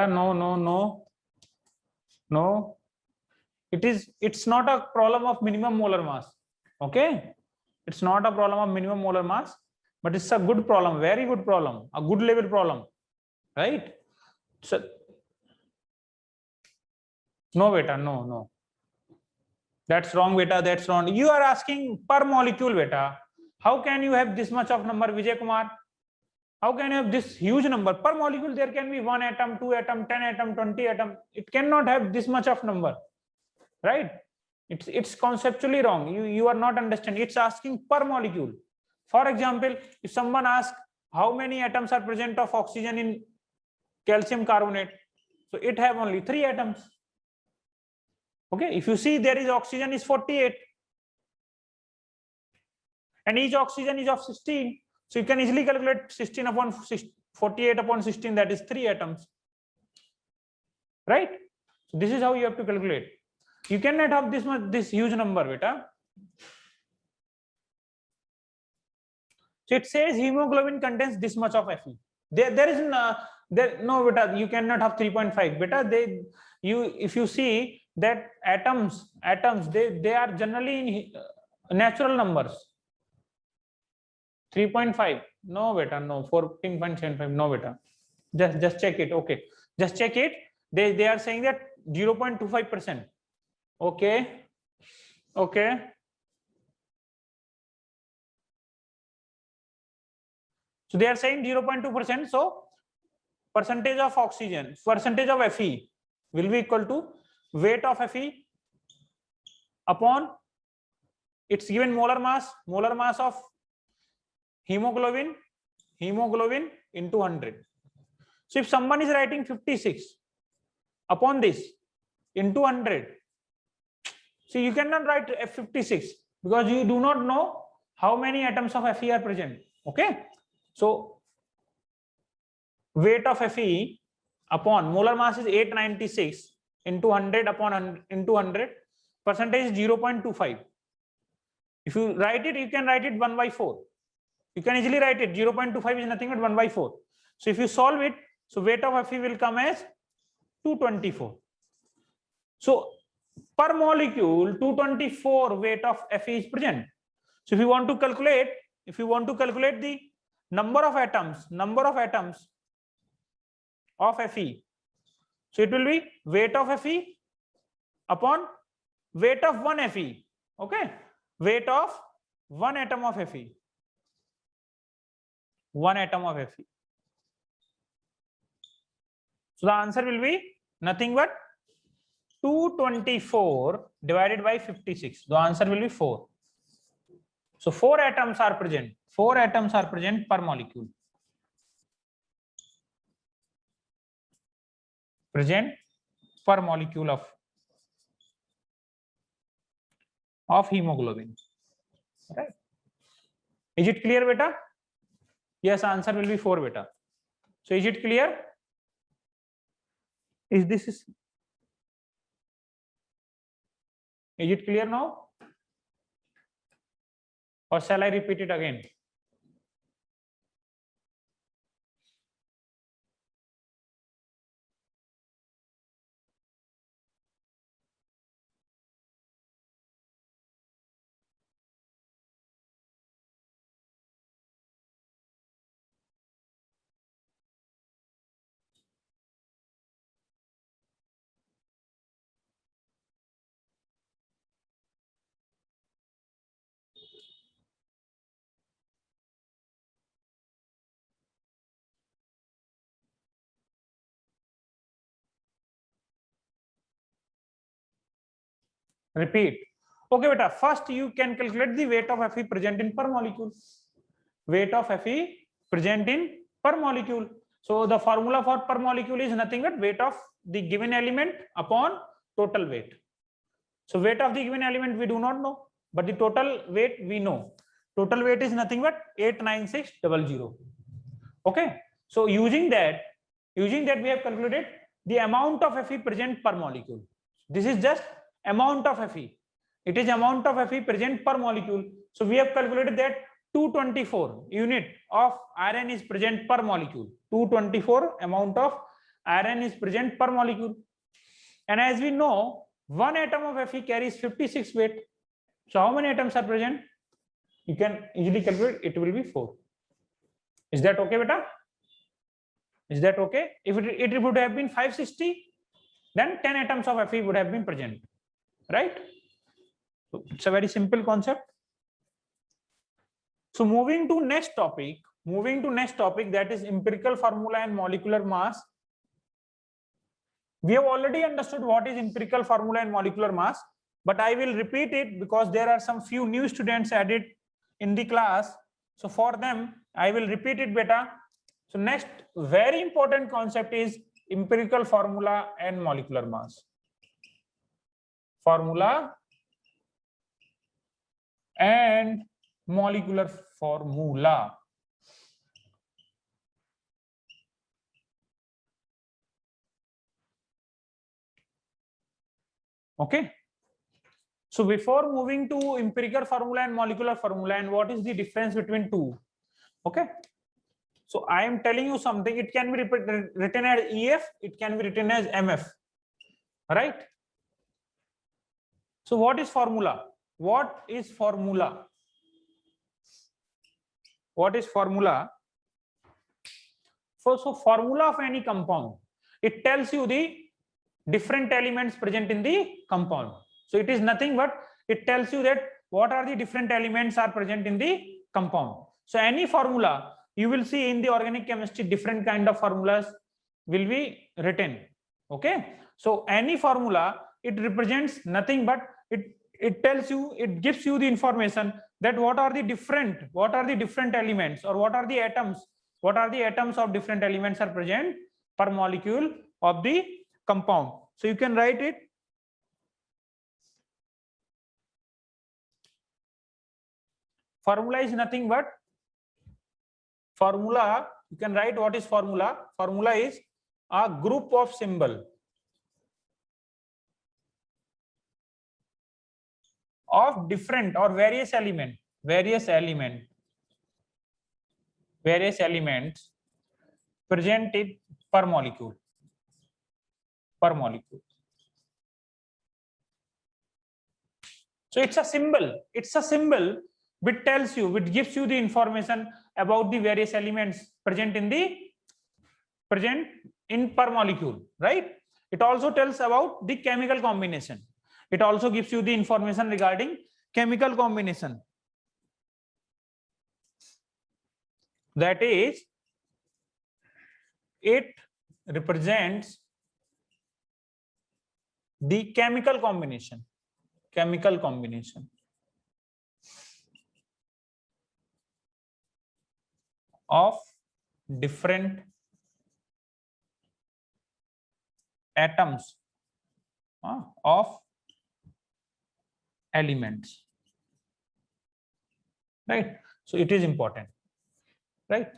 Speaker 1: No, it's not a problem of minimum molar mass, okay, it's not a problem of minimum molar mass, but it's a good problem, very good problem, a good level problem, right? So no beta, no, that's wrong beta, that's wrong. You are asking per molecule beta. How can you have this much of number, Vijay Kumar? How can you have this huge number per molecule? There can be 1 atom, 2 atom, 10 atom, 20 atom. It cannot have this much of number, right? It's conceptually wrong. You are not understanding. It's asking per molecule. For example, if someone asks how many atoms are present of oxygen in calcium carbonate, so it have only 3 atoms. Okay, if you see there is oxygen is 48, and each oxygen is of 16. So you can easily calculate 16 upon 48 upon 16, that is 3 atoms, right? So this is how you have to calculate. You cannot have this huge number, beta. So it says hemoglobin contains this much of Fe. There is no beta. You cannot have 3.5 beta. If you see that atoms they are generally in natural numbers. 3.5 no beta, no. 14.75 no beta. Just check it. Okay, just check it. They are saying that 0.25%. okay so they are saying 0.2%. so percentage of oxygen, percentage of Fe will be equal to weight of Fe upon its given molar mass of hemoglobin into 100. So if someone is writing 56 upon this into 100, so you cannot write F56 because you do not know how many atoms of Fe are present. Okay, so weight of Fe upon molar mass is 896 into 100 upon into 100, percentage is 0.25. If you write it, you can write it 1/4. You can easily write it. 0.25 is nothing but 1/4. So if you solve it, so weight of Fe will come as 224. So per molecule 224 weight of Fe is present. So if you want to calculate the number of atoms of Fe, so it will be weight of Fe upon weight of one Fe. Okay, weight of one atom of Fe. One atom of Fe. So the answer will be nothing but 224 divided by 56. The answer will be 4. So 4 atoms are present. 4 atoms are present per molecule. Present per molecule of hemoglobin. Right? Is it clear, beta? Yes, answer will be 4, beta. So is it clear? Is it clear now? Or shall I repeat it again? Repeat. Okay, beta. First, you can calculate the weight of Fe present in per molecule. Weight of Fe present in per molecule. So the formula for per molecule is nothing but weight of the given element upon total weight. So weight of the given element we do not know, but the total weight we know. Total weight is nothing but 89600. Okay. So using that we have calculated the amount of Fe present per molecule. This is just amount of Fe. It is amount of Fe present per molecule. So we have calculated that 224 unit of iron is present per molecule. 224 amount of iron is present per molecule. And as we know, one atom of Fe carries 56 weight. So how many atoms are present? You can easily calculate. It will be 4. Is that okay, beta? Is that okay? If it would have been 560, then 10 atoms of Fe would have been present, right? So it's a very simple concept. So moving to next topic, that is empirical formula and molecular mass. We have already understood what is empirical formula and molecular mass, but I will repeat it because there are some few new students added in the class. So for them, I will repeat it better. So next very important concept is empirical formula and molecular mass. Formula and molecular formula. Okay. So before moving to empirical formula and molecular formula and what is the difference between two? Okay. So I am telling you something. It can be written as EF. It can be written as MF. Right. So what is formula? What is formula? What is formula? So formula of any compound, it tells you the different elements present in the compound. So it is nothing but it tells you that what are the different elements are present in the compound. So any formula you will see in the organic chemistry, different kind of formulas will be written. Okay. So any formula, it represents nothing but it tells you, it gives you the information that what are the different elements or what are the atoms of different elements are present per molecule of the compound. So you can write it. Formula is nothing but formula. You can write what is formula. Formula is a group of symbol of different or various elements presented per molecule. So it's a symbol. It's a symbol which tells you, which gives you the information about the various elements present in per molecule, right? It also tells about the chemical combination. It also gives you the information regarding chemical combination. That is, it represents the chemical combination of different atoms of elements, right? So it is important, right?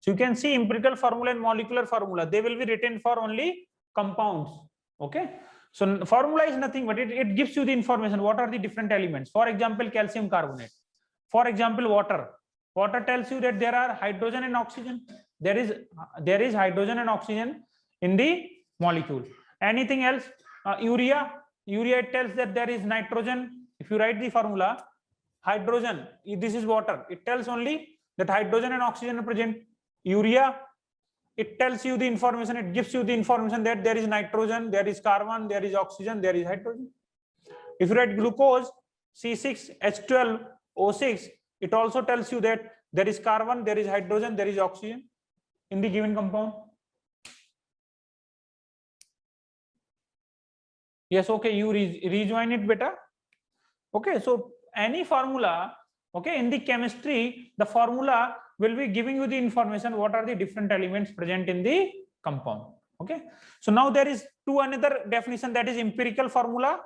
Speaker 1: So you can see empirical formula and molecular formula, they will be written for only compounds. Okay, so formula is nothing but it gives you the information what are the different elements. For example, calcium carbonate. For example, water tells you that there are hydrogen and oxygen. There is hydrogen and oxygen in the molecule. Anything else? Urea it tells that there is nitrogen. If you write the formula, hydrogen, this is water, it tells only that hydrogen and oxygen are present. Urea, it tells you the information, it gives you the information that there is nitrogen, there is carbon, there is oxygen, there is hydrogen. If you write glucose, C6H12O6, it also tells you that there is carbon, there is hydrogen, there is oxygen in the given compound. Yes, okay, you rejoin it better. Okay, so any formula, okay, in the chemistry, the formula will be giving you the information what are the different elements present in the compound. Okay, so now there is another definition, that is empirical formula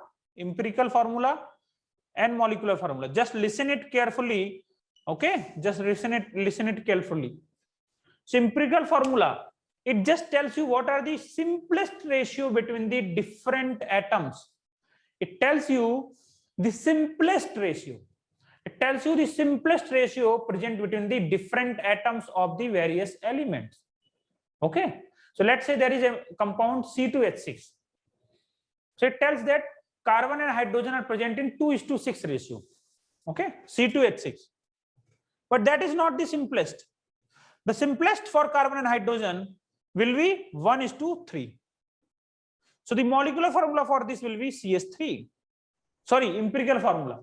Speaker 1: and molecular formula. Just listen it carefully. Okay, just listen it carefully. So empirical formula, it just tells you what are the simplest ratio between the different atoms. It tells you the simplest ratio. It tells you the simplest ratio present between the different atoms of the various elements. Okay, so let's say there is a compound C2H6. So it tells that carbon and hydrogen are present in 2:6 ratio. Okay, C2H6. But that is not the simplest. The simplest for carbon and hydrogen will be 1:3. So the molecular formula for this will be CH3. Sorry, empirical formula.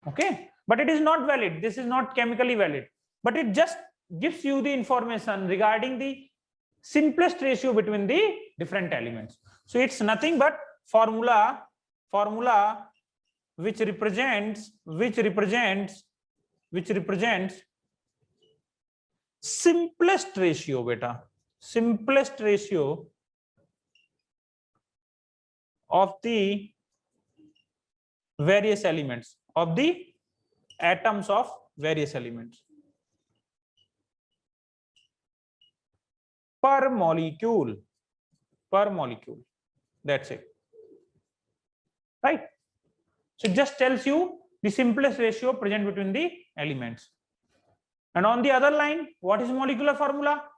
Speaker 1: Okay, but it is not valid. This is not chemically valid, but it just gives you the information regarding the simplest ratio between the different elements. So it's nothing but formula which represents simplest ratio, beta, simplest ratio of the various elements, of the atoms of various elements per molecule. That's it, right? So it just tells you the simplest ratio present between the elements. And on the other line, what is molecular formula?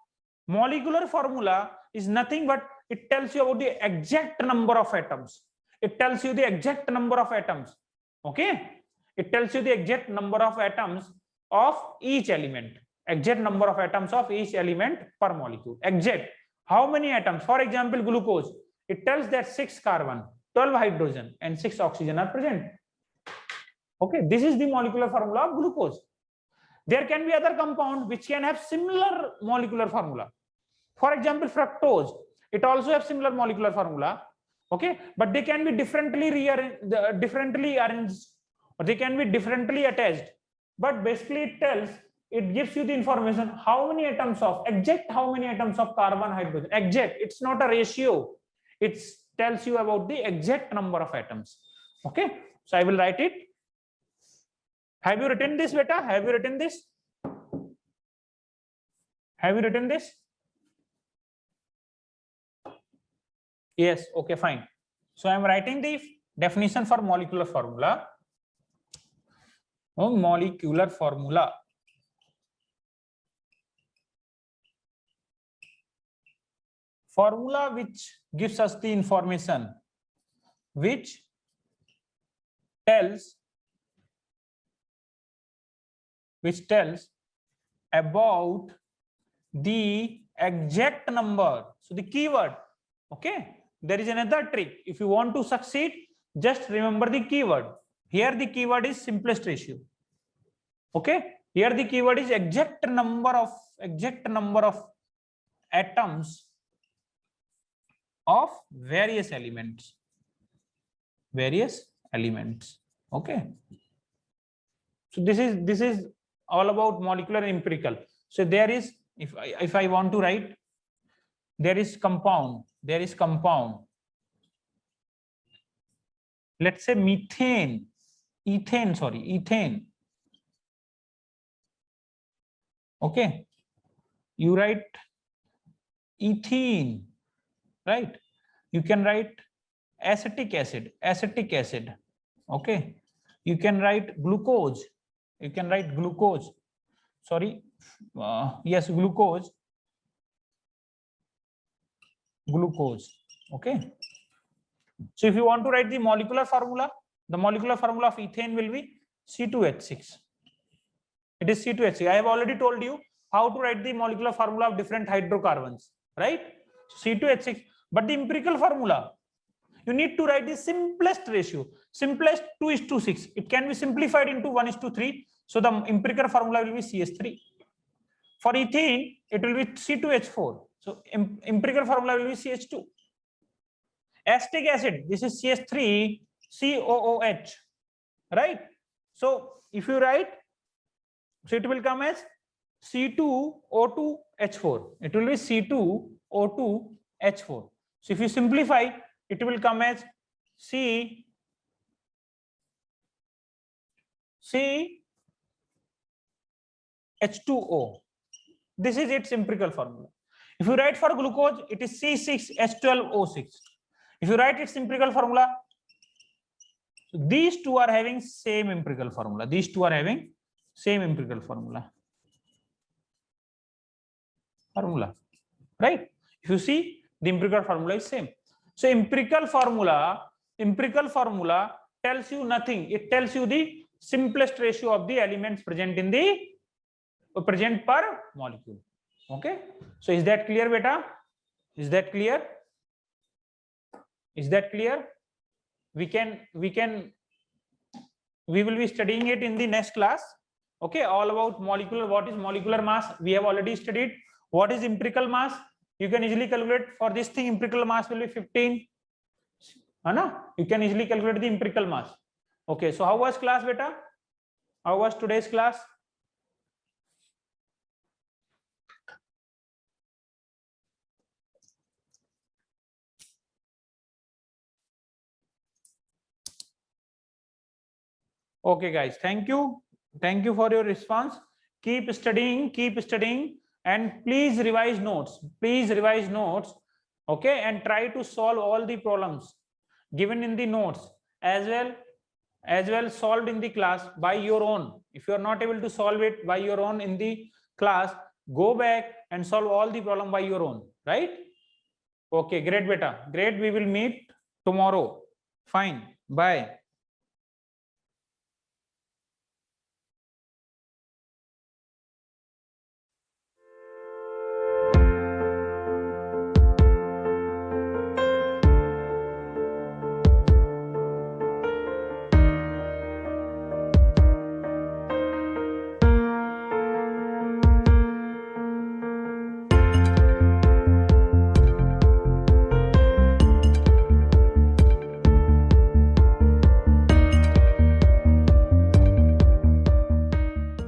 Speaker 1: Molecular formula is nothing but it tells you about the exact number of atoms. It tells you the exact number of atoms. Okay, it tells you the exact number of atoms of each element. Exact number of atoms of each element per molecule. Exact. How many atoms? For example, glucose. It tells that 6 carbon, 12 hydrogen, and 6 oxygen are present. Okay, this is the molecular formula of glucose. There can be other compounds which can have similar molecular formula. For example, fructose. It also has similar molecular formula. Okay, but they can be differently arranged, or they can be differently attached. But basically, it gives you the information how many atoms of carbon, hydrogen. Exact. It's not a ratio. It tells you about the exact number of atoms. Okay, so I will write it. Have you written this, beta? Have you written this? Yes, okay, fine. So I am writing the definition for molecular formula. Molecular formula. formula which gives us the information, which tells about the exact number. So the keyword, okay, there is another trick. If you want to succeed, just remember the keyword. Here the keyword is simplest ratio. Okay, here the keyword is exact number of atoms of various elements. Okay, so this is all about molecular and empirical. So there is, if I want to write, there is compound. Let's say ethane. Okay, you write ethene, right? You can write acetic acid. Okay, you can write glucose. Sorry, yes, glucose. Okay, so if you want to write the molecular formula, the molecular formula of ethane will be C2H6. It is C2H6. I have already told you how to write the molecular formula of different hydrocarbons, right? So C2H6. But the empirical formula, you need to write the simplest ratio. Simplest 2:6. It can be simplified into 1:3. So the empirical formula will be CH3. For ethene, it will be C2H4. So empirical formula will be CH2. Acetic acid, this is CH3 COOH, right? So if you write, so it will come as C2O2H4. It will be C2O2H4. So if you simplify, it will come as CH2O. This is its empirical formula. If you write for glucose, it is C6H12O6. If you write its empirical formula, these two are having same empirical formula. Right? If you see, the empirical formula is same. So empirical formula tells you nothing. It tells you the simplest ratio of the elements present per molecule. Okay, so is that clear, beta? Is that clear? We will be studying it in the next class. Okay, all about molecular. What is molecular mass? We have already studied. What is empirical mass? You can easily calculate. For this thing, empirical mass will be 15. You can easily calculate the empirical mass. Okay, so how was class, beta? How was today's class? Okay, guys, thank you for your response. Keep studying, and please revise notes. Okay, and try to solve all the problems given in the notes as well solved in the class by your own. If you are not able to solve it by your own in the class, go back and solve all the problem by your own, right? Okay, great, beta, great. We will meet tomorrow. Fine, bye.